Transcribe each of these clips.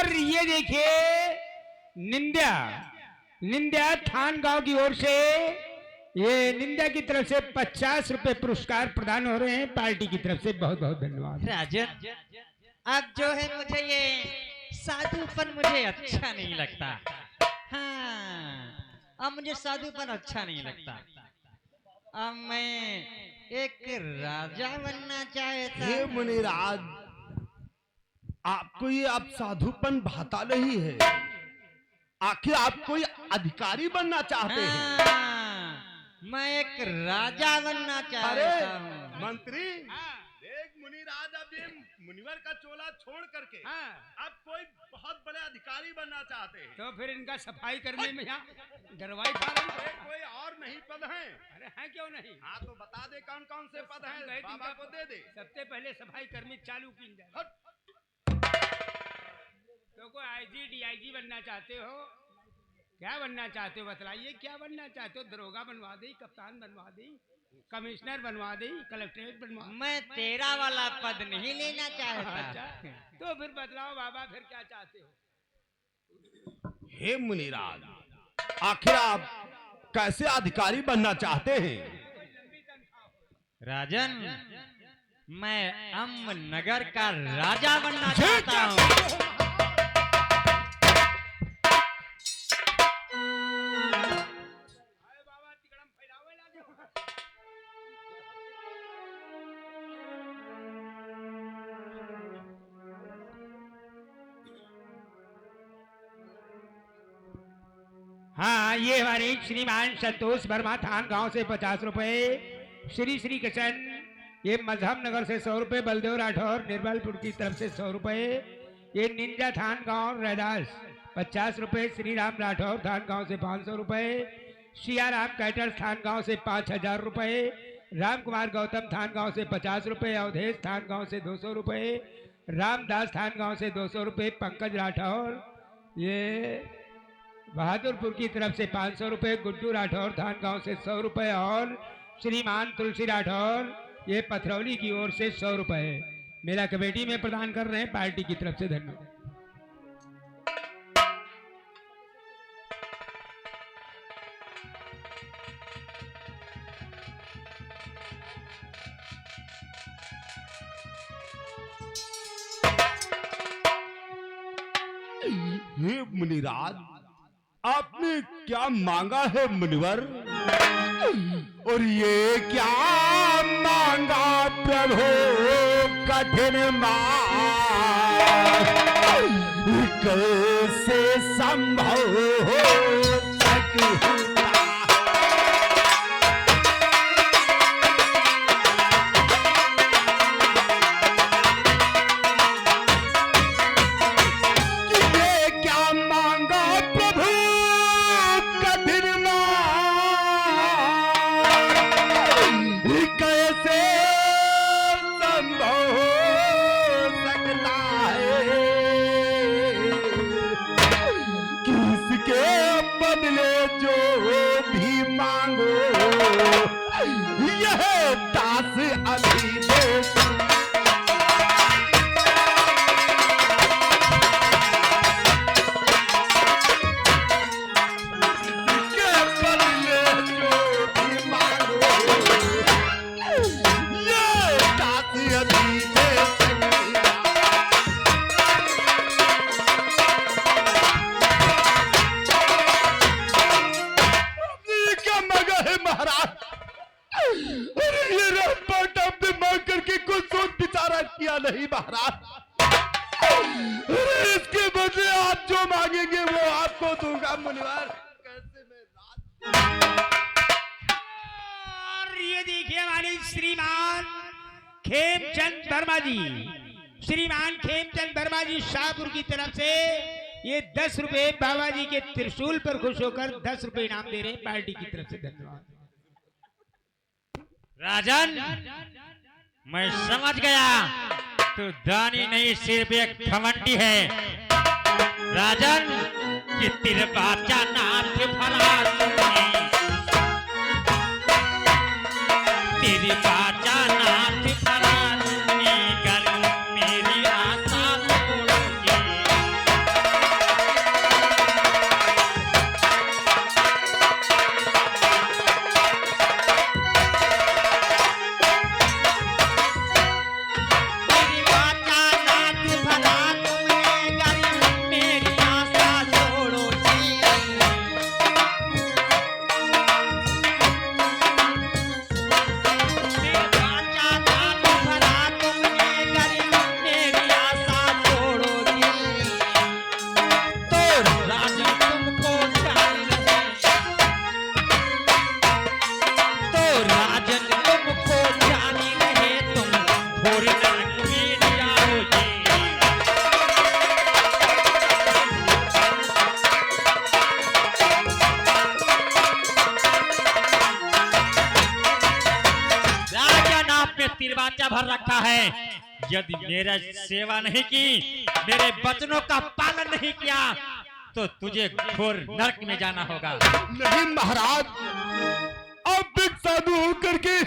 और ये देखिए निंद्या थान गांव की ओर से ये निंद्या की तरफ से 50 रुपए पुरस्कार प्रदान हो रहे हैं पार्टी की तरफ से। बहुत बहुत धन्यवाद। राजन, अब जो है मुझे ये साधुपन मुझे अच्छा नहीं लगता। हाँ, अब मुझे साधुपन अच्छा नहीं लगता। अब मैं एक राजा बनना चाहता हे हूँ। मुनिराज, आपको ये आप साधुपन भाता नहीं है। आखिर आप कोई अधिकारी बनना चाहते हैं? हाँ, मैं एक राजा बनना अरे चाहता हूँ। मंत्री, देख मुनिराज अब ये मुनिवर का चोला छोड़ करके अब कोई बहुत बड़े अधिकारी बनना चाहते हैं। तो फिर इनका सफाई करने में यहाँ डरवाई खा रही है। कोई और नहीं पद हैं? अरे हैं क्यों नहीं? हाँ तो बता दे कौन कौन से पद हैं, गए बाबा को दे दे। सबसे पहले सफाई कर्मी चालू की जाए। हट। तो कोई आईजी डीआईजी बनना चाहते हो? क्या बनना चाहते हो बतलाइए, क्या बनना चाहते हो? दरोगा बनवा दे, कप्तान बनवा दे, कमिश्नर बनवा दे, कलेक्ट्रेट बनवा दे। मैं तेरा वाला पद नहीं लेना चाहता। अच्छा, तो फिर बतलाओ बाबा, फिर क्या चाहते हो? हे मुनिराज, आखिर आप कैसे अधिकारी बनना चाहते हैं? राजन, मैं अम्ब नगर का राजा बनना चाहता हूँ। हाँ, ये हमारे श्रीमान संतोष वर्मा थान गांव से 50 रुपए, श्री कृष्ण ये मजहब नगर से 100 रुपए, बलदेव राठौर निर्मलपुर की तरफ से 100 रुपए, ये निंजा थान गांव रैदास 50 रुपए, श्री राम राठौर थान गांव से 500 रुपए, सिया राम कैटर्स थान गांव से 5000 रुपए, राम कुमार गौतम थान गांव से 50 रुपए, अवधेश थान गांव से 200 रुपए, रामदास थान गांव से 200 रुपए, पंकज राठौर ये बहादुरपुर की तरफ से 500 रुपए, गुड्डू राठौर थान गांव से 100 रुपए और श्रीमान तुलसी राठौर ये पथरौली की ओर से 100 रुपए मेरा कमेटी में प्रदान कर रहे हैं पार्टी की तरफ से। धन्यवाद। हे मुनिराज, आपने क्या मांगा है मुनिवर? और ये क्या मांगा प्रभु कठिन मांग, कैसे संभव हो सकता? नहीं महाराज, इसके बदले आप जो मांगेंगे वो आपको दूंगा मुनिवर। कैसे मैं और ये देखिए हमारे श्रीमान खेमचंद वर्मा जी, श्रीमान खेमचंद वर्मा जी शाहपुर की तरफ से ये 10 रुपए बाबा जी के त्रिशूल पर खुश होकर 10 रुपए इनाम दे रहे हैं पार्टी की तरफ से। धन्यवाद। राजन, मैं समझ गया तू दानी नहीं सिर्फ एक घमंडी है। राजन, ये तेरे बाचा नाथ भला सुने, तेरी बाचा नाथ भला सुने, कर मेरी आशा तोड़ोगे। बाचा भर रखा है। यदि मेरा सेवा नहीं की, मेरे वचनों का पालन नहीं किया, तो तुझे घोर नरक में जाना होगा। नहीं महाराज, आप एक साधु होकर के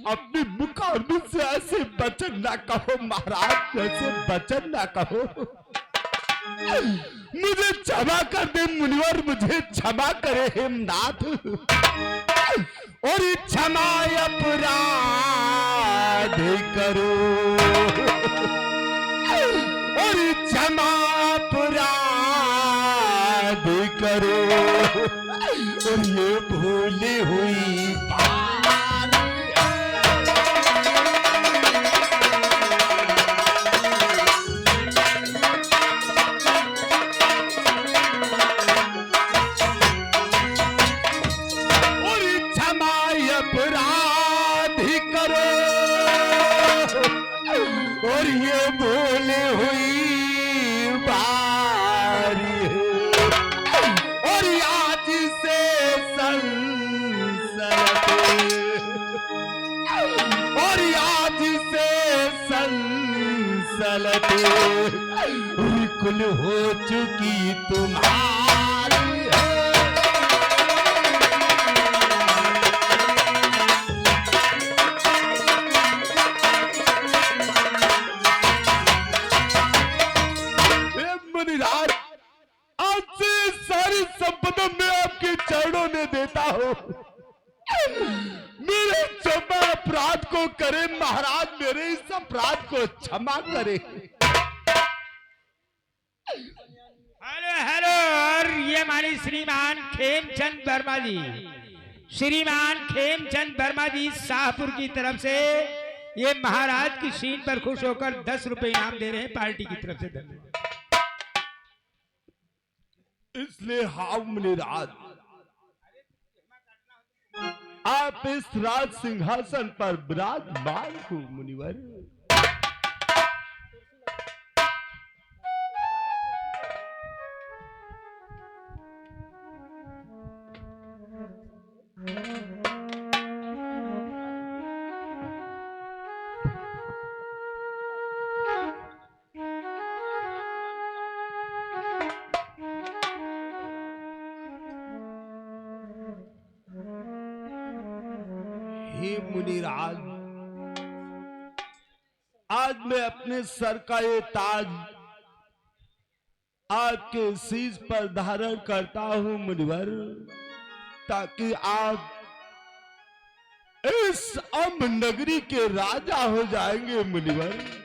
अपनी मुखारबिंद से ऐसे वचन ना कहो महाराज, ऐसे वचन ना कहो। मुझे क्षमा कर दे मुनिवर, मुझे क्षमा करे हेमनाथ। और क्षमा अपराध करो, और क्षमा अपराध करो, और ये भूली हुई और ये भूली हुई बारी है, और आज से संसलत विकुल हो चुकी तुम्हारी है। आज से सारी संपदा मैं आपके चरणों में देता हूँ। मेरे क्षमा अपराध को करे महाराज, मेरे इस अपराध को क्षमा करे। हेलो हेलो, और ये हमारी श्रीमान खेमचंद वर्मा जी, श्रीमान खेमचंद वर्मा जी शाहपुर की तरफ से ये महाराज की शीन पर खुश होकर 10 रुपए इनाम दे रहे हैं पार्टी की तरफ से। धन्यवाद। इसलिए हाँ मुनिराज, आप इस राज सिंहासन पर विराजमान हो मुनिवर। हे मुनिराज, आज मैं अपने सर का ये ताज आपके शीश पर धारण करता हूं मुनिवर, ताकि आप इस अम्ब नगरी के राजा हो जाएंगे मुनिवर।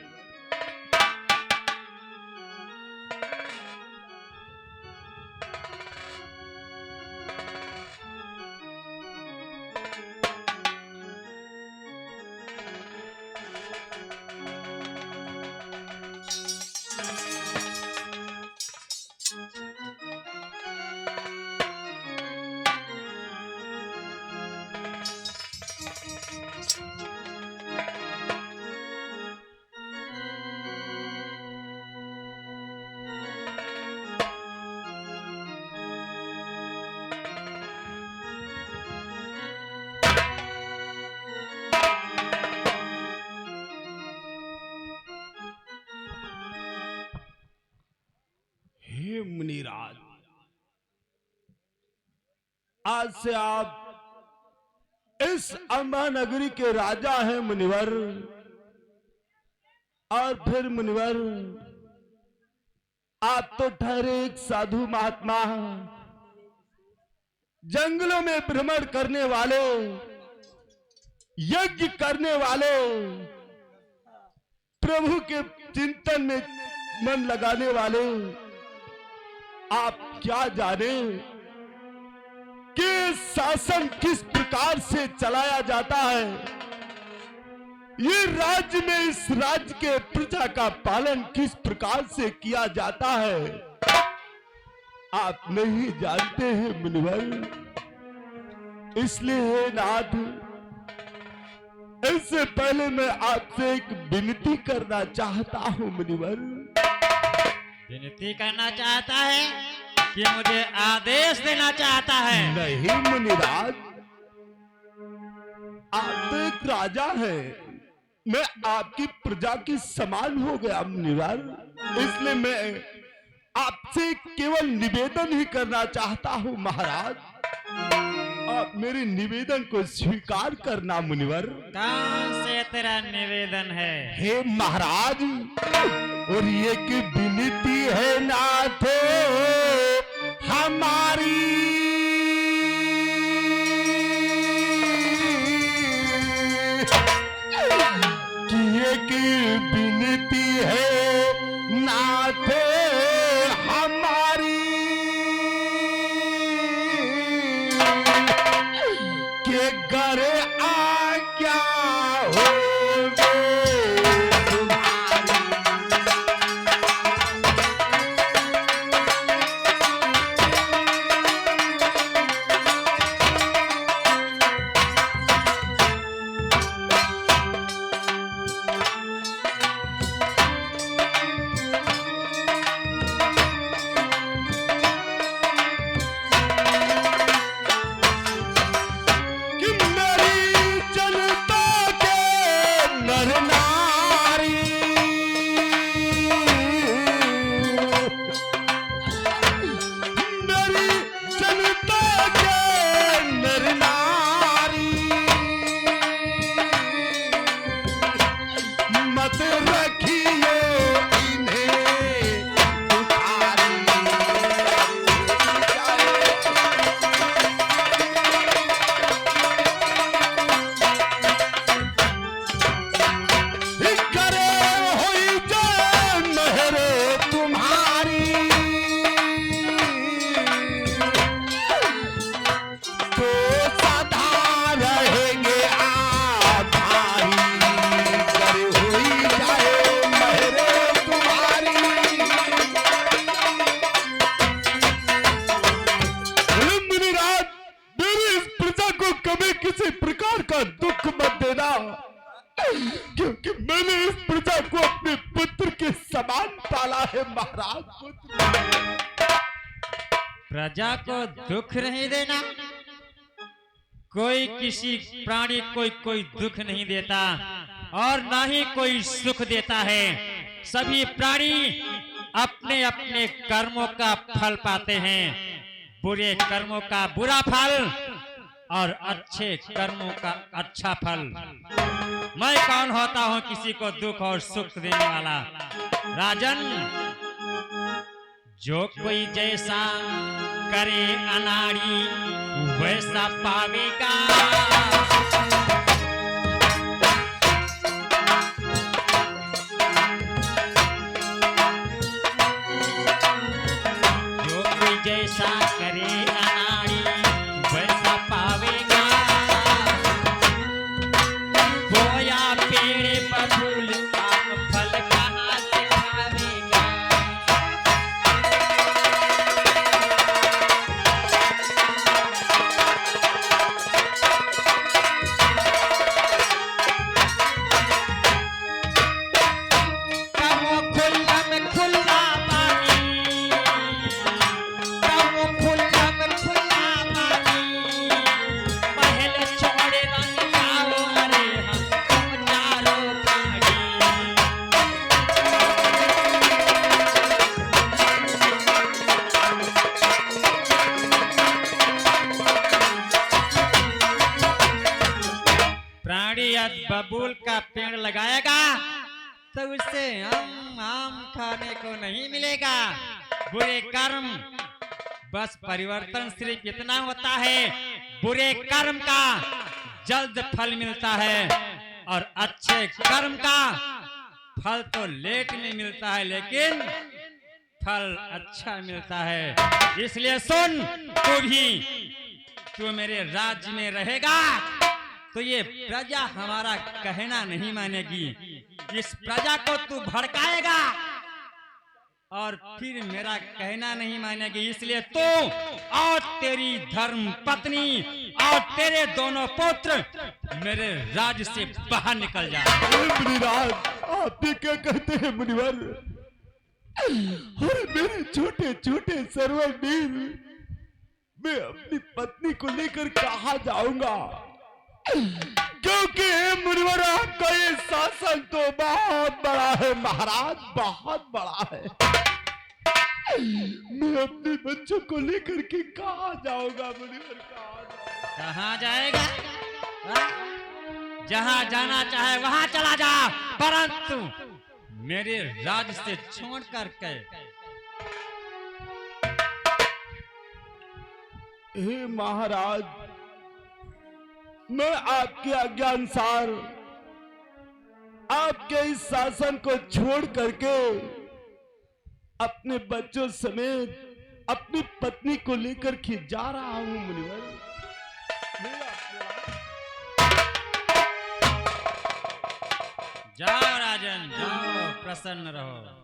हे मुनिराज, आज से आप इस अम्बा नगरी के राजा हैं मुनिवर। और फिर मुनिवर, आप तो ठहरे एक साधु महात्मा, जंगलों में भ्रमण करने वाले, यज्ञ करने वाले, प्रभु के चिंतन में मन लगाने वाले। आप क्या जाने कि शासन किस प्रकार से चलाया जाता है, ये राज्य में इस राज्य के प्रजा का पालन किस प्रकार से किया जाता है, आप नहीं जानते हैं मुनिवर। इसलिए हे नाथ, इससे पहले मैं आपसे एक विनती करना चाहता हूं मुनिवर। विनती करना चाहता है कि मुझे आदेश देना चाहता है? नहीं मुनिराज, आप तो एक राजा हैं, मैं आपकी प्रजा की समान हो गया मुनिवर, इसलिए मैं आपसे केवल निवेदन ही करना चाहता हूँ महाराज, आप मेरे निवेदन को स्वीकार करना मुनिवर। कौन से तेरा निवेदन है? हे महाराज, और ये की विनती है नाथ हमारी, ये की विनती है नाथ हमारी, के घर आ क्या हो क्योंकि मैंने इस प्रजा को अपने पुत्र के समान पाला है महाराज। प्रजा को दुख नहीं देना, कोई किसी प्राणी को कोई दुख नहीं देता और ना ही कोई सुख देता है। सभी प्राणी अपने अपने कर्मों का फल पाते हैं, बुरे कर्मों का बुरा फल और अच्छे कर्मों का अच्छा फल। मैं कौन होता हूँ किसी को दुख और सुख देने वाला? राजन, जो कोई जैसा करे अनाड़ी वैसा पावेगा। जो कोई जैसा करे अनाड़ी वैसा पावेगा। बोया पेड़ पर फूल का फल कहाँ से खावेगा। बबूल का पेड़ लगाएगा तो उसे आम खाने को नहीं मिलेगा। बुरे कर्म, बस परिवर्तन सिर्फ इतना होता है, बुरे कर्म का जल्द फल मिलता है और अच्छे कर्म का फल तो लेट में मिलता है लेकिन फल अच्छा मिलता है। इसलिए सुन, तू मेरे राज्य में रहेगा तो ये प्रजा हमारा कहना नहीं मानेगी। इस प्रजा को तू भड़काएगा और फिर मेरा कहना नहीं मानेगी। इसलिए तू और तेरी धर्म पत्नी और तेरे दोनों पुत्र मेरे राज्य से बाहर निकल जा। मुनिराज, आप ये क्या कहते हैं मुनिवर? और मेरे छोटे छोटे सर्ववीर, मैं अपनी पत्नी को लेकर कहाँ जाऊंगा? क्योंकि मुनिवर आपका ये शासन तो बहुत बड़ा है महाराज, बहुत बड़ा है। मैं अपने बच्चों को लेकर के कहाँ जाऊंगा मुनिवर, कहाँ जाएगा? जहाँ जाना चाहे वहाँ चला जा, परंतु मेरे राज से छोड़ करके। हे महाराज, मैं आपके आज्ञा अनुसार आपके इस शासन को छोड़ करके अपने बच्चों समेत अपनी पत्नी को लेकर के जा रहा हूं मुनिवर। जाओ राजन, जाओ, प्रसन्न रहो।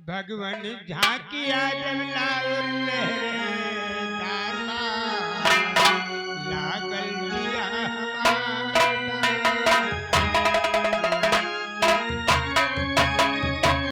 भगवान झांकिया जब लाउर लहरे